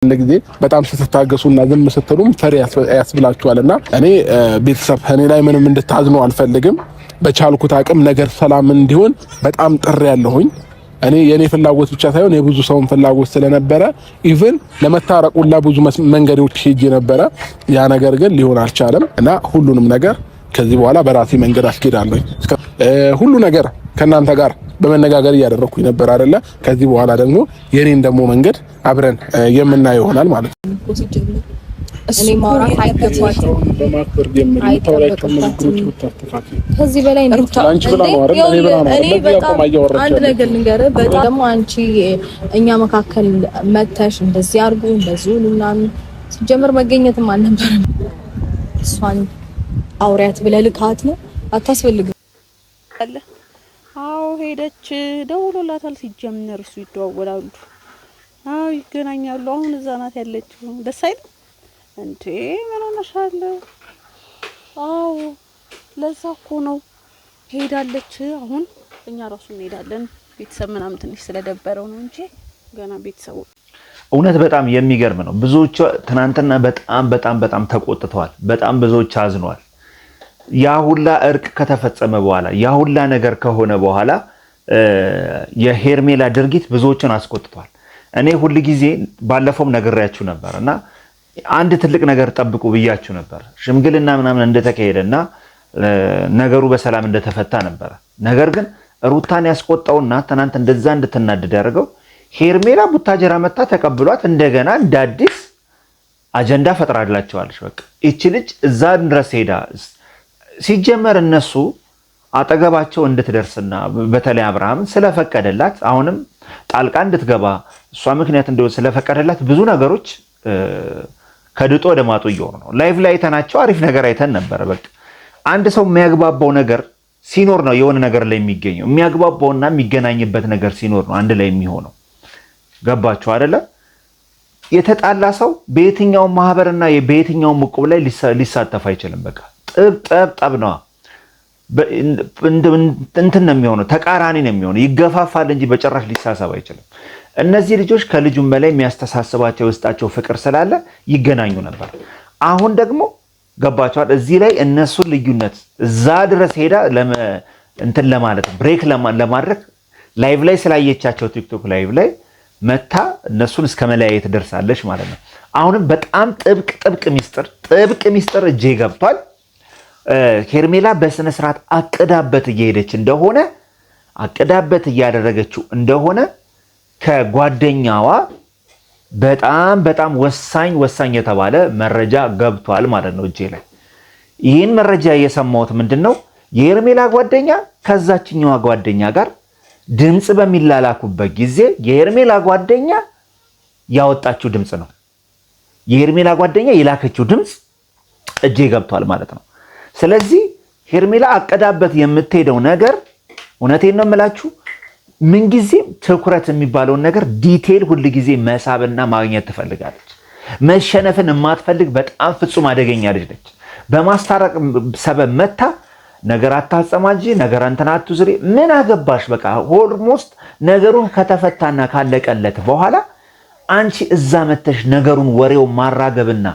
ለጊዜ በጣም ስትታገሱና ዝም ስትሉም ፈሪ ያስብላችኋልና እኔ ቤተሰብ እኔ ላይ ምንም እንድታዝኑ አልፈልግም። በቻልኩት አቅም ነገር ሰላም እንዲሆን በጣም ጥሪ ያለሁኝ እኔ የኔ ፍላጎት ብቻ ሳይሆን የብዙ ሰውን ፍላጎት ስለነበረ ኢቭን ለመታረቁላ ብዙ መንገዶች ሄጄ ነበረ። ያ ነገር ግን ሊሆን አልቻለም እና ሁሉንም ነገር ከዚህ በኋላ በራሴ መንገድ አስኬዳለሁ። ሁሉ ነገር ከናንተ ጋር በመነጋገር ያደረኩኝ ነበር አይደለ? ከዚህ በኋላ ደግሞ የኔን ደግሞ መንገድ አብረን የምናየው ይሆናል ማለት ነው። እኔ ማውራት አይገባትም። ከዚህ በላይ ነው አንቺ ብላ ነው አይደል? አንድ ነገር ልንገርህ፣ በጣም ደግሞ አንቺ እኛ መካከል መተሽ እንደዚህ አርጉ እንደዚህ ምናምን ሲጀምር መገኘትም አልነበረም። እሷን አውሪያት ብለህ ልካት ነው አታስፈልግም አለ። አዎ ሄደች፣ ደውሎላታል። ሲጀምር እሱ ይደዋወላሉ፣ አዎ ይገናኛሉ። አሁን እዛ ናት ያለችው። ደስ አይልም እንዴ? ምን ሆነሻል? አዎ ለዛ እኮ ነው ሄዳለች። አሁን እኛ ራሱ እንሄዳለን። ቤተሰብ ምናምን ትንሽ ስለደበረው ነው እንጂ ገና ቤተሰቡ እውነት በጣም የሚገርም ነው። ብዙዎች ትናንትና በጣም ተቆጥተዋል። በጣም ብዙዎች አዝነዋል። ያ ሁላ እርቅ ከተፈጸመ በኋላ ያ ሁላ ነገር ከሆነ በኋላ የሄርሜላ ድርጊት ብዙዎችን አስቆጥቷል። እኔ ሁሉ ጊዜ ባለፈውም ነግሬያችሁ ነበርና አንድ ትልቅ ነገር ጠብቁ ብያችሁ ነበር። ሽምግልና ምናምን እንደተካሄደና ነገሩ በሰላም እንደተፈታ ነበር። ነገር ግን ሩታን ያስቆጣውና ትናንት እንደዛ እንድትናደድ ያደርገው ሄርሜላ ቡታጀራ መጣ ተቀብሏት እንደገና እንደ አዲስ አጀንዳ ፈጥራላቸዋለች። በቃ እቺ ልጅ እዛ ድረስ ሄዳ ሲጀመር እነሱ አጠገባቸው እንድትደርስና በተለይ አብርሃም ስለፈቀደላት አሁንም ጣልቃ እንድትገባ እሷ ምክንያት እንደው ስለፈቀደላት ብዙ ነገሮች ከድጦ ወደ ማጡ እየሆኑ ነው። ላይቭ ላይ አይተናቸው አሪፍ ነገር አይተን ነበር። በቃ አንድ ሰው የሚያግባባው ነገር ሲኖር ነው የሆነ ነገር ላይ የሚገኘው። የሚያግባባውና የሚገናኝበት ነገር ሲኖር ነው አንድ ላይ የሚሆነው። ገባችሁ አይደለ? የተጣላ ሰው በየትኛው ማህበርና በየትኛው ዕቁብ ላይ ሊሳተፍ አይችልም። በቃ ጠብ ነው እንትን ነው የሚሆነው፣ ተቃራኒ ነው የሚሆነው። ይገፋፋል እንጂ በጭራሽ ሊሳሰብ አይችልም። እነዚህ ልጆች ከልጁም በላይ የሚያስተሳስባቸው ውስጣቸው ፍቅር ስላለ ይገናኙ ነበር። አሁን ደግሞ ገባቸዋል። እዚህ ላይ እነሱን ልዩነት እዛ ድረስ ሄዳ እንትን ለማለት ብሬክ ለማድረግ ላይቭ ላይ ስላየቻቸው ቲክቶክ ላይቭ ላይ መታ እነሱን እስከ መለያየት ደርሳለች ማለት ነው። አሁንም በጣም ጥብቅ ሚስጥር እጄ ገብቷል። ሄርሜላ በስነ ስርዓት አቅዳበት እየሄደች እንደሆነ አቅዳበት እያደረገችው እንደሆነ ከጓደኛዋ በጣም ወሳኝ የተባለ መረጃ ገብቷል ማለት ነው እጄ ላይ። ይህን መረጃ የሰማሁት ምንድነው የሄርሜላ ጓደኛ ከዛችኛዋ ጓደኛ ጋር ድምጽ በሚላላኩበት ጊዜ የሄርሜላ ጓደኛ ያወጣችው ድምጽ ነው። የሄርሜላ ጓደኛ የላከችው ድምጽ እጄ ገብቷል ማለት ነው። ስለዚህ ሄርሜላ አቀዳበት የምትሄደው ነገር እውነቴን ነው የምላችሁ ምንጊዜም ትኩረት የሚባለውን ነገር ዲቴል ሁሉ ጊዜ መሳብና ማግኘት ትፈልጋለች። መሸነፍን የማትፈልግ በጣም ፍጹም አደገኛ ልጅ ነች። በማስታረቅ ሰበብ መታ ነገር አታጸማጂ፣ ነገር እንትና አትዙሪ፣ ምን አገባሽ በቃ ኦልሞስት ነገሩን ከተፈታና ካለቀለት በኋላ አንቺ እዛ መተሽ ነገሩን ወሬው ማራገብና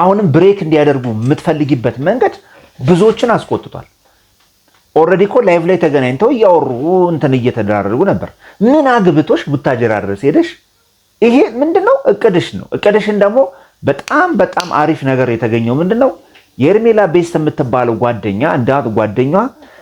አሁንም ብሬክ እንዲያደርጉ የምትፈልጊበት መንገድ ብዙዎችን አስቆጥቷል። ኦልሬዲ እኮ ላይቭ ላይ ተገናኝተው እያወሩ እንትን እየተደራረጉ ነበር። ምን አግብቶሽ ቡታጀራ ድረስ ሄደሽ? ይሄ ምንድነው? እቅድሽ ነው። እቅድሽን ደግሞ በጣም አሪፍ ነገር የተገኘው ምንድነው? የሄርሜላ ቤስት የምትባለው ጓደኛ እንዳት ጓደኛዋ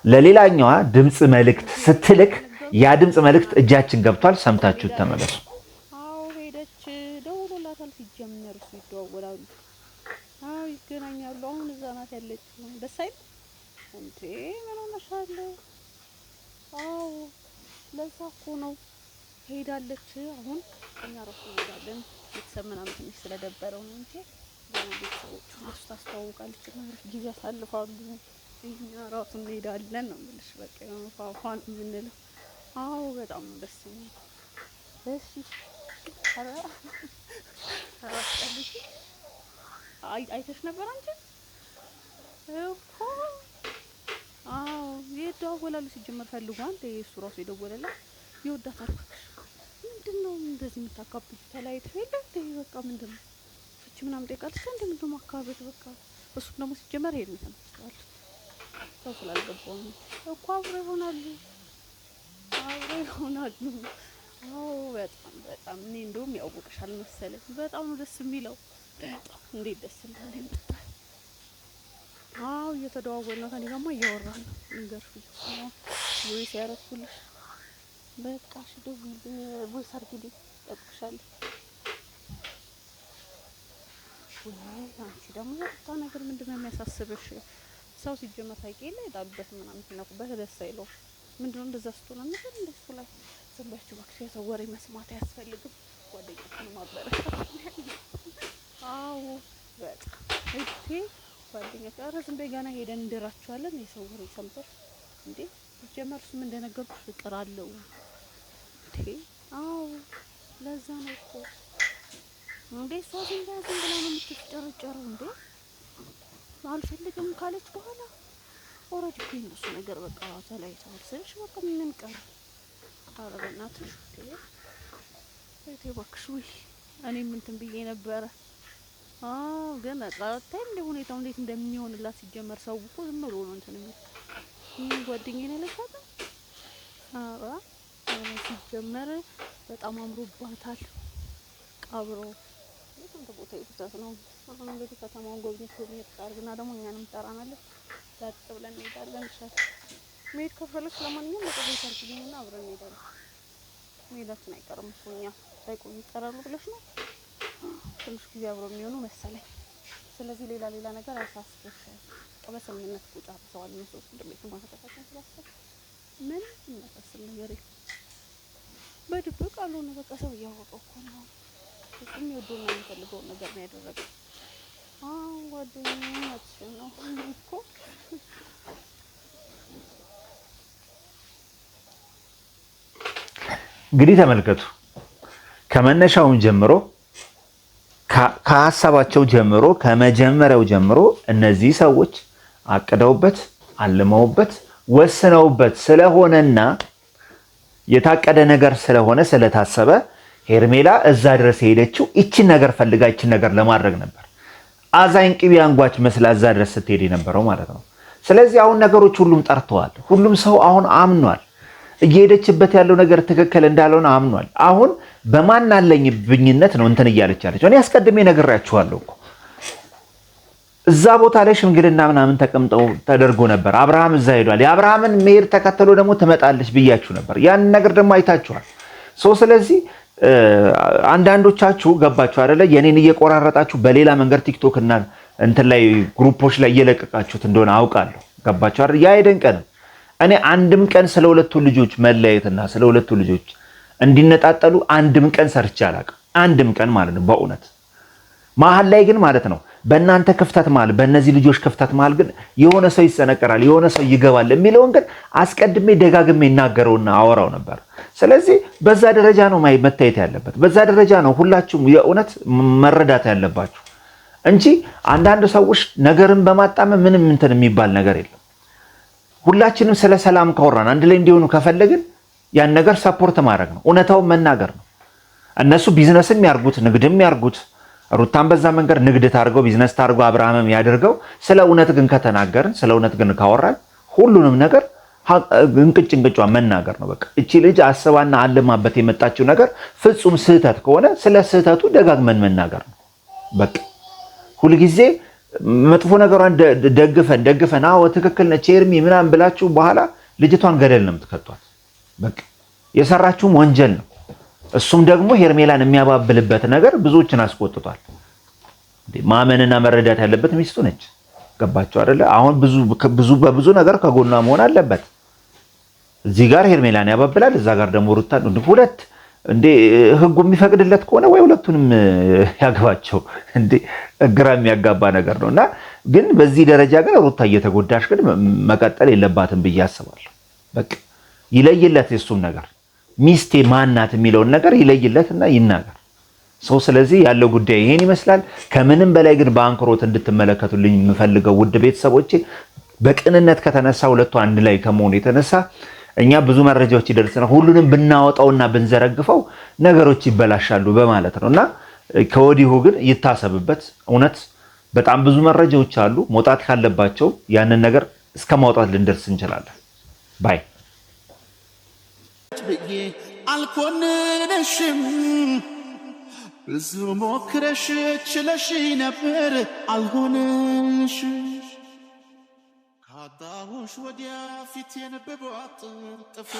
ለሌላኛዋ ድምጽ መልእክት ስትልክ ያ ድምጽ መልእክት እጃችን ገብቷል። ሰምታችሁ ተመለሱ። አዎ ሄደች፣ ደውሎላታል። ሲጀምር እሱ ይደዋወላሉ፣ አዎ ይገናኛሉ። አሁን እዛ ናት ያለችው። ደስ አይልም እንዴ? ምን ሆነሻል? አዎ ለዛ እኮ ነው ሄዳለች። አሁን እኛ ራሱ እንሄዳለን። ቤተሰብ ምናምን ትንሽ ስለደበረው ነው እንጂ ቤተሰቦቹ ራሱ ታስተዋውቃለች፣ ጊዜ ያሳልፋሉ። እኛ ራሱ እንሄዳለን ነው የምልሽ። በቃ ፋፋን የምንለው አዎ በጣም ነው ደስ የሚል። እሺ አይተሽ ነበር አንቺ እኮ? አዎ ይደዋወላሉ። ሲጀመር ፈልጓል። እሱ ራሱ ይደወለላት ይወዳታል። ምንድነው እንደዚህ የምታካብዱ ተለያይተው የለ በቃ ምንድነው ፍቺ ምናምን ጠይቃለች እንዴ ምንድነው ማካበድ በቃ እሱ ደግሞ ሲጀመር ሄድ ነው ተመስሏል ሰው ስላልገባው ነው እኮ አብረው ይሆናሉ አዎ በጣም እኔ እንደውም ያውቁሻል መሰለኝ በጣም ነው ደስ የሚለው በጣም እንዴት ደስ እንዳለኝ ብታይ አዎ እየተደዋወልን ነው ከኔ ጋርማ እያወራን ነው እንገርኩ ወይ ሲያረኩልሽ በቃ ሽደው ወይ ሰርግልኝ ጠቅሻለሁ ወይ አንቺ ደግሞ ወጣ ነገር ምንድነው የሚያሳስብሽ ሰው ሲጀመር ታይቀለ ይጣሉበት ምናምን ተነቁበት ደስ አይለው ምንድነው እንደዛ ስትሆነ ነገር እንደሱ ላይ ዝምባችሁ ባክሽ ሰው ወሬ መስማት አያስፈልግም ጓደኛችን ማበረታ አዎ በጣም እቴ ጓደኛች አረዝም በጋና ሄደን እንደራቸዋለን የሰው ወሬ ሰምተሽ እንዴ ሲጀመር እሱም እንደነገርኩሽ ፍቅር አለው እንዴ አዎ ለዛ ነው እኮ እንዴ ሰው እንደዚህ ብላ ነው የምትጨረጨረው እንዴ አልፈልግም ካለች በኋላ ኦሬዲ ግን እሱ ነገር በቃ ተለያይተው ስለሽ በቃ ምን ቀር አረጋናትሽ እቴ እባክሽ ወይ እኔም እንትን ብዬ ነበረ ግን አጣጣይ እንደ ሁኔታው እንዴት እንደሚሆንላት ሲጀመር ሰው እኮ ዝም ብሎ ነው እንትን የሚል ጓደኛዬ ነው ለካታ ሲጀመር በጣም አምሮባታል ቀብሮ እንትን ቦታ ይፈታስ ነው አሁን እንግዲህ ከተማውን ጎብኝት ታርግና ደግሞ እኛንም ጠራናለች ዳጥ ብለን እንሄዳለን ሻት ሜድ ከፈለሽ ለማንኛውም ለቆይ ታርግኝና አብረን እንሄዳለን ሜዳችን አይቀርም እኛ ሳይቆይ ይቀራሉ ብለሽ ነው ትንሽ ጊዜ አብሮ የሚሆኑ መሰለኝ ስለዚህ ሌላ ነገር አሳስበሽ ቀበሰምነት ቁጣ ተዋል ነው ሶስት እንደሚት ማተካከል ስላሰብ ምን እናታስብ ነገር በድብቅ አልሆነ በቃ ሰው ያወቀው እኮ ነው እሱም ይወደውና የሚፈልገው ነገር ነው ያደረገው ጓደኛችን ነው እኮ እንግዲህ ተመልከቱ ከመነሻውም ጀምሮ ከሐሳባቸው ጀምሮ ከመጀመሪያው ጀምሮ እነዚህ ሰዎች አቅደውበት አልመውበት ወስነውበት ስለሆነና የታቀደ ነገር ስለሆነ ስለታሰበ ሄርሜላ እዛ ድረስ ሄደችው እቺን ነገር ፈልጋ እቺን ነገር ለማድረግ ነበር አዛኝ ቅቤ አንጓች መስላ እዛ ድረስ ስትሄድ የነበረው ማለት ነው ስለዚህ አሁን ነገሮች ሁሉም ጠርተዋል ሁሉም ሰው አሁን አምኗል እየሄደችበት ያለው ነገር ትክክል እንዳልሆነ አምኗል አሁን በማን አለኝብኝነት ነው እንትን እያለች ያለች እኔ አስቀድሜ ነግራችኋለሁ እኮ እዛ ቦታ ላይ ሽምግልና ምናምን ተቀምጠው ተደርጎ ነበር አብርሃም እዛ ሄዷል የአብርሃምን መሄድ ተከትሎ ደግሞ ትመጣለች ብያችሁ ነበር ያን ነገር ደግሞ አይታችኋል ስለዚህ አንዳንዶቻችሁ ገባችሁ አይደለ የኔን እየቆራረጣችሁ በሌላ መንገድ ቲክቶክ እና እንትን ላይ ግሩፖች ላይ እየለቀቃችሁት እንደሆነ አውቃለሁ ገባችሁ አይደል ያ አይደንቀንም እኔ አንድም ቀን ስለ ሁለቱ ልጆች መለያየትና ስለ ሁለቱ ልጆች እንዲነጣጠሉ አንድም ቀን ሰርቼ አላውቅም አንድም ቀን ማለት ነው በእውነት መሀል ላይ ግን ማለት ነው በእናንተ ክፍተት ማለት በእነዚህ ልጆች ክፍተት ማለት ግን የሆነ ሰው ይሰነቀራል የሆነ ሰው ይገባል የሚለውን ግን አስቀድሜ ደጋግሜ እናገረውና አወራው ነበር ስለዚህ በዛ ደረጃ ነው መታየት ያለበት በዛ ደረጃ ነው ሁላችሁም የእውነት መረዳት ያለባችሁ እንጂ አንዳንድ ሰዎች ነገርን በማጣመም ምንም እንትን የሚባል ነገር የለም ሁላችንም ስለ ሰላም ካወራን አንድ ላይ እንዲሆኑ ከፈለግን ያን ነገር ሰፖርት ማድረግ ነው እውነታውን መናገር ነው እነሱ ቢዝነስም ያርጉት ንግድም ያርጉት ሩታን በዛ መንገድ ንግድ ታርገው ቢዝነስ ታርገው አብርሃምም ያደርገው ስለ እውነት ግን ከተናገርን ስለ እውነት ግን ካወራን ሁሉንም ነገር እንቅጭንቅጫን መናገር ነው በቃ እቺ ልጅ አስባና አለማበት የመጣችው ነገር ፍጹም ስህተት ከሆነ ስለ ስህተቱ ደጋግመን መናገር ነው በቃ ሁሉ ጊዜ መጥፎ ነገሯን ደግፈን አዎ ትክክል ነች ሄርሚ ምናምን ብላችሁ በኋላ ልጅቷን ገደል ነው የምትከቷት በቃ የሰራችውም ወንጀል ነው እሱም ደግሞ ሄርሜላን የሚያባብልበት ነገር ብዙዎችን አስቆጥቷል ማመንና መረዳት ያለበት ሚስቱ ነች ገባችሁ አይደለ አሁን በብዙ ነገር ከጎኗ መሆን አለበት እዚህ ጋር ሄርሜላን ያባብላል እዛ ጋር ደግሞ ሩታ ሁለት እንዴ ህጉ የሚፈቅድለት ከሆነ ወይ ሁለቱንም ያገባቸው እንዴ ግራ የሚያጋባ ነገር ነውና ግን በዚህ ደረጃ ግን ሩታ እየተጎዳሽ ግን መቀጠል የለባትም ብዬ አስባለሁ በቃ ይለይለት የሱም ነገር ሚስቴ ማናት የሚለውን ነገር ይለይለትና ይናገር ስለዚህ ያለው ጉዳይ ይሄን ይመስላል ከምንም በላይ ግን በአንክሮት እንድትመለከቱልኝ የምፈልገው ውድ ቤተሰቦቼ በቅንነት ከተነሳ ሁለቱ አንድ ላይ ከመሆኑ የተነሳ እኛ ብዙ መረጃዎች ይደርሰናል ሁሉንም ብናወጣውና ብንዘረግፈው ነገሮች ይበላሻሉ በማለት ነውና ከወዲሁ ግን ይታሰብበት እውነት በጣም ብዙ መረጃዎች አሉ መውጣት ካለባቸው ያንን ነገር እስከ ማውጣት ልንደርስ እንችላለን ባይ አልኮንነሽም ብዙ ሞክረሽ ችለሽ ነበር አልሆነሽ ካጣሁሽ ወዲያ ፊቴን በቧጥር ጥፍ